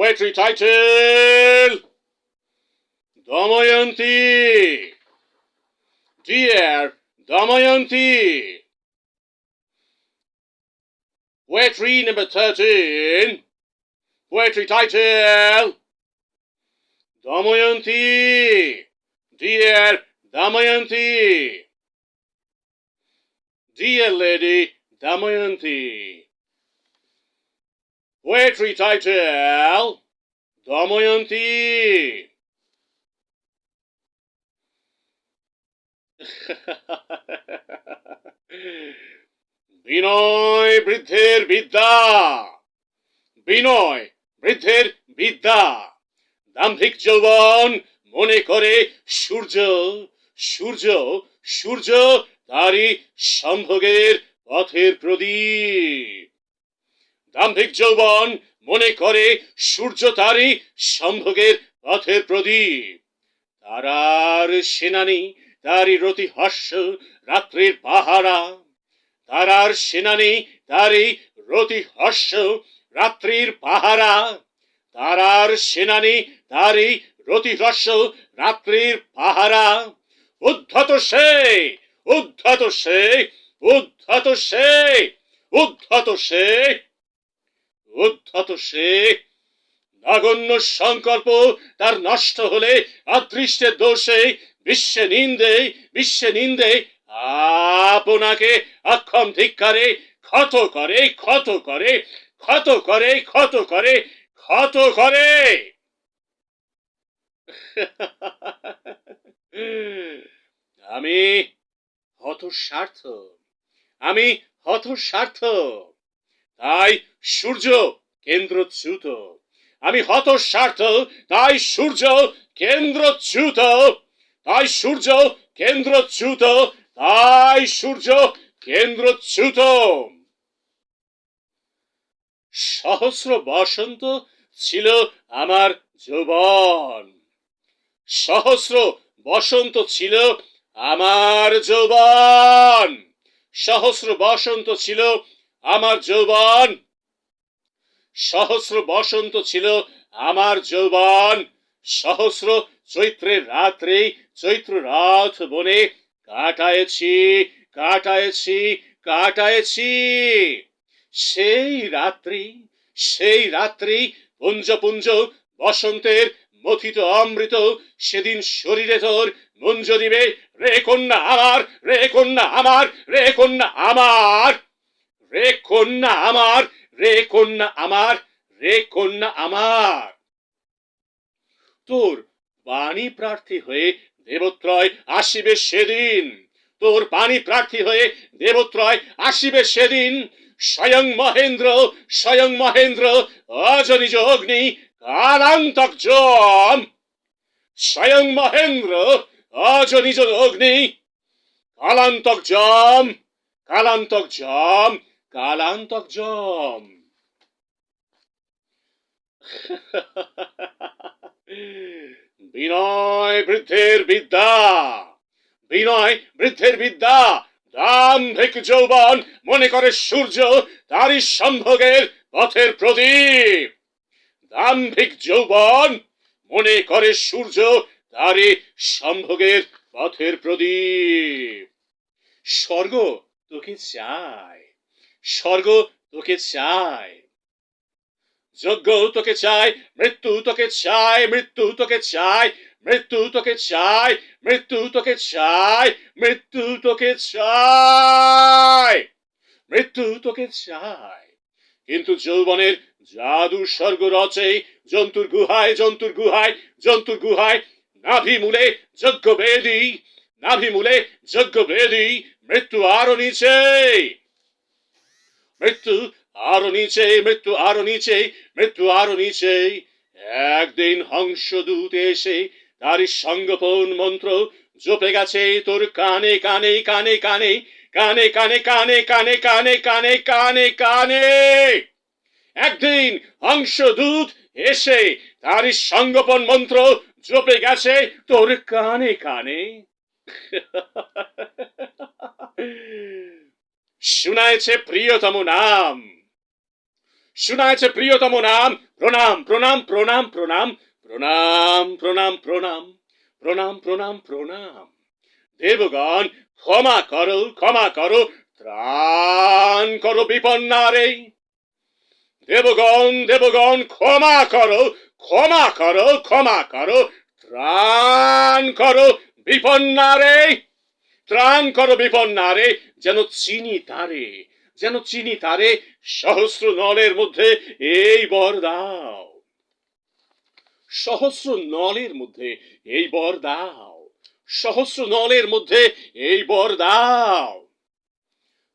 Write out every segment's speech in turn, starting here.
Poetry title: Damayanti. Dear Damayanti. Poetry number 13. Poetry title: Damayanti. Dear Damayanti. Dear Lady Damayanti. Poetry title: Damayanti. বিনয় বৃদ্ধের বিদ্যা, বিনয় বৃদ্ধের বিদ্যা, দাম্ভিক যৌবন মনে করে সূর্য, সূর্য, সূর্য তারই সম্ভোগের পথের প্রদীপ। দাম্ভিক যৌবন মনে করে সূর্য তারই সম্ভোগের পথের প্রদীপ। তারার সেনানী তারই রতিহর্ষ রাত্রির পাহারা, তারার সেনানী তারই রতিহর্ষ রাত্রির পাহারা, তারার সেনানী তারই রতিহর্ষ রাত্রির পাহারা। উদ্ধত সে, উদ্ধত সে, উদ্ধত সে, উদ্ধত সে, উদ্ধত সে। নগণ্য সংকল্প তার নষ্ট হলে অদৃষ্টের দোষে, বিশ্বে নিন্দে, বিশ্বে নিন্দে আপনাকে অক্ষম ধিক্কারে ক্ষত করে, ক্ষত করে, ক্ষত করে, ক্ষত করে, ক্ষত করে। আমি হতস্বার্থ, আমি হতস্বার্থ, তাই সূর্য কেন্দ্রচ্যুত। আমি হতস্বার্থ, তাই সূর্য কেন্দ্রচ্যুত, তাই সূর্য কেন্দ্রচ্যুত, তাই সূর্য কেন্দ্রচ্যুত। সহস্র বসন্ত ছিল আমার যৌবন, সহস্র বসন্ত ছিল আমার যৌবন, সহস্র বসন্ত ছিল আমার যৌবন, সহস্র বসন্ত ছিল আমার যৌবন। সহস্র চৈত্রের রাত্রে চৈত্র রাত বনে কাটায়েছি, কাটায়েছি, কাটায়েছি। সেই রাত্রি, সেই রাত্রি পুঞ্জ পুঞ্জ বসন্তের মথিত অমৃত সেদিন শরীরে তোর মুঞ্জ দিবে রে কন্যা আমার, রে কন্যা আমার, রে কন্যা আমার, রে কন্যা আমার, রে কন্যা আমার, রে কন্যা আমার। তোর বাণী প্রার্থী হয়ে দেবত্রয় আসিবে সেদিন, তোর বাণী প্রার্থী হয়ে দেবত্রয় আসিবে সেদিন। স্বয়ং মহেন্দ্র, স্বয়ং মহেন্দ্র অজ নিজ অগ্নি কালান্তক জম, স্বয়ং মহেন্দ্র অজ নিজ অগ্নি কালান্তক জম, কালান্তক জম, কালান্তক জম। বিনয় বৃদ্ধের বিদ্যা, বিনয় বৃদ্ধের বিদ্যা, দাম্ভিক যৌবন মনে করে সূর্য তারই সম্ভোগের পথের প্রদীপ। দাম্ভিক যৌবন মনে করে সূর্য তারই সম্ভোগের পথের প্রদীপ। স্বর্গ তোকে চায়, স্বর্গ তোকে চায়, যজ্ঞ তোকে চায়, মৃত্যু তোকে চায়, মৃত্যু তোকে চায়, মৃত্যু তোকে চায়, মৃত্যু তোকে চায়, মৃত্যু তোকে চায়, মৃত্যু তোকে চায়। কিন্তু যৌবনের জাদু স্বর্গ রচে জন্তুর গুহায়, জন্তুর গুহায়, জন্তুর গুহায়। নাভি মূলে যজ্ঞ বেদী, নাভি মূলে যজ্ঞ বেদী। মৃত্যু আরো নিচে, মৃত্যু আরো নিচে, মৃত্যু আরো নিচে, মৃত্যু আরো নিচে। একদিন হংসদূত এসে তার সংগোপন মন্ত্র জপে গেছে তোর কানে কানে কানে কানে কানে কানে কানে কানে কানে কানে কানে কানে। একদিন হংসদূত এসে তার সংগোপন মন্ত্র জপে গেছে তোর কানে কানে। শুনাইছে প্রিয়তম নাম, শুনাইছে প্রিয়তম নাম, প্রণাম প্রণাম প্রণাম প্রণাম প্রণাম প্রণাম প্রণাম প্রণাম প্রণাম প্রণাম। দেবগণ ক্ষমা করো, ত্রাণ করো বিপন্নারে। দেবগণ ক্ষমা করো, ত্রাণ করো বিপন্নারে। ত্রাণ করো বিপন্নারে, যেন চিনি তারে সহস্র নলের মধ্যে এই বর দাও। সহস্র নলের মধ্যে এই বর দাও। সহস্র নলের মধ্যে এই বর দাও।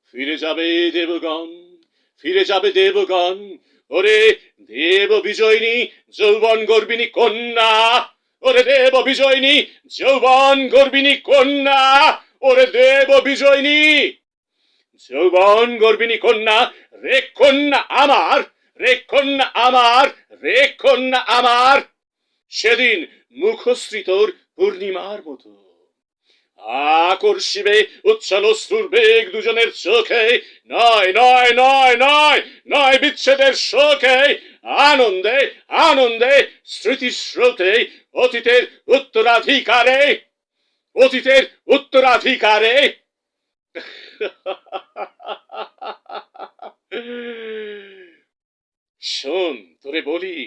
ফিরে যাবে দেবগণ, ওরে দেব বিজয়িনী যৌবন গর্বিণী কন্যা। ওরে দেব বিজয়িনী যৌবন গর্বিণী কন্যা। ওরে দেব বিজয়িনী যৌবন গর্বিণী কন্যা। রে কন্যা আমার, রে কন্যা আমার, রে কন্যা আমার। সেদিন মুখশ্রী তোর পূর্ণিমার মতো আকর্ষিবে উচ্ছল অশ্রুর বেগ দুজনের চোখে। নয় নয় নয় নয় নয় বিচ্ছেদের শোকে, আনন্দে আনন্দে স্মৃতিস্রোতে অতীতের উত্তরাধিকারে, অতীতের উত্তরাধিকারে। শোন তোরে বলি,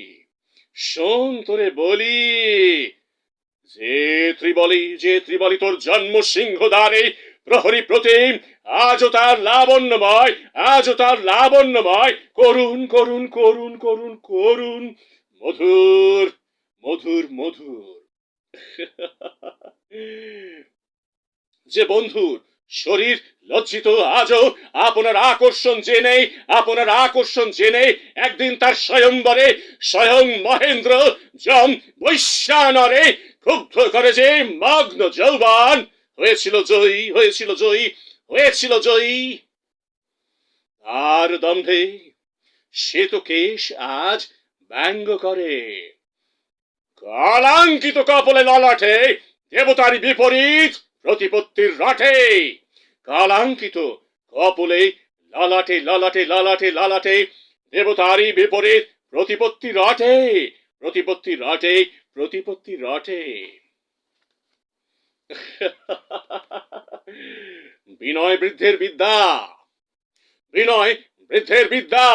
শোন তোরে বলি, যে ত্রিবলী তোর জন্ম সিংহদ্বারে প্রহরী প্রতিম আজও তার লাবণ্যময়, আজও তার লাবণ্যময়। করুণ করুণ করুণ করুণ করুণ মধুর মধুর মধুর। যে বন্ধুর শরীর লজ্জিত আজও আপনার আকর্ষণ জেনে একদিন তার স্বয়ংবরে স্বয়ং মহেন্দ্র যম বৈশ্যানরে ক্ষুব্ধ করে যে মগ্ন যৌবন হয়েছিল জয়ী। আর দম্ভে শ্বেতকেশ আজ ব্যঙ্গ করে। কলাঙ্কিত কপলে ললাটে দেবতারি বিপরীত প্রতিপত্তির রাটে। কলাঙ্কিত কপলে ললাটে ললাটে ললাটে ললাটে দেবতারি বিপরীত প্রতিপত্তি রাটে, প্রতিপত্তি রাটে, প্রতিপত্তি রাটে। বিনয় বৃদ্ধের বিদ্যা, বিনয় বৃদ্ধের বিদ্যা।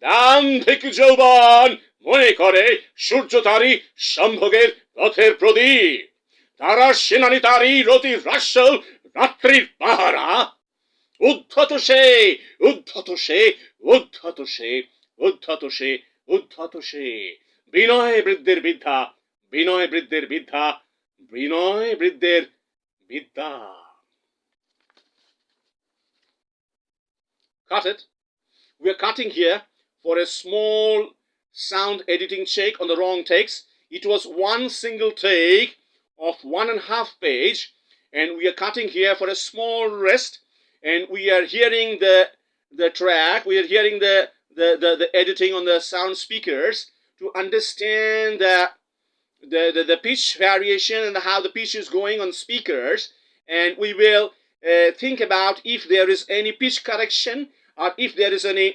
দাম্ভিক যৌবন মনে করে সূর্য তারি সম্ভোগের পথের প্রদীপ। তারা সেনানী তারি রতি রাস্য রাত্রির পাহারা। উদ্ধত সে, উদ্ধত সে, উদ্ধত সে, উদ্ধত সে, উদ্ধত সে। বিনয় বৃদ্ধের বিদ্যা, বিনয় বৃদ্ধের বিদ্যা, বিনয় বৃদ্ধের বিদ্যা। Cut it. We are cutting here for a small sound editing check on the wrong takes. It was one single take of 1.5 page, and we are cutting here for a small rest, and we are hearing the track, we are hearing the editing on the sound speakers to understand the pitch variation and how the pitch is going on speakers, and we will think about if there is any pitch correction or if there is any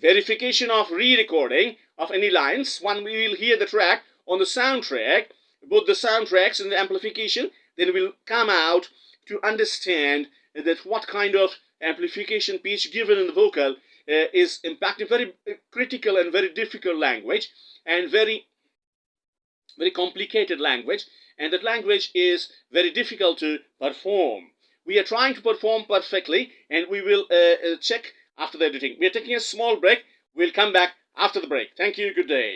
verification of re-recording of any lines. When we will hear the track on the soundtrack, both the soundtracks and the amplification, then we'll come out to understand that what kind of amplification pitch given in the vocal is impacting very critical and very difficult language, and very complicated language, and that language is very difficult to perform. We are trying to perform perfectly, and we will check after the editing. We are taking a small break. We'll come back after the break. Thank you. Good day.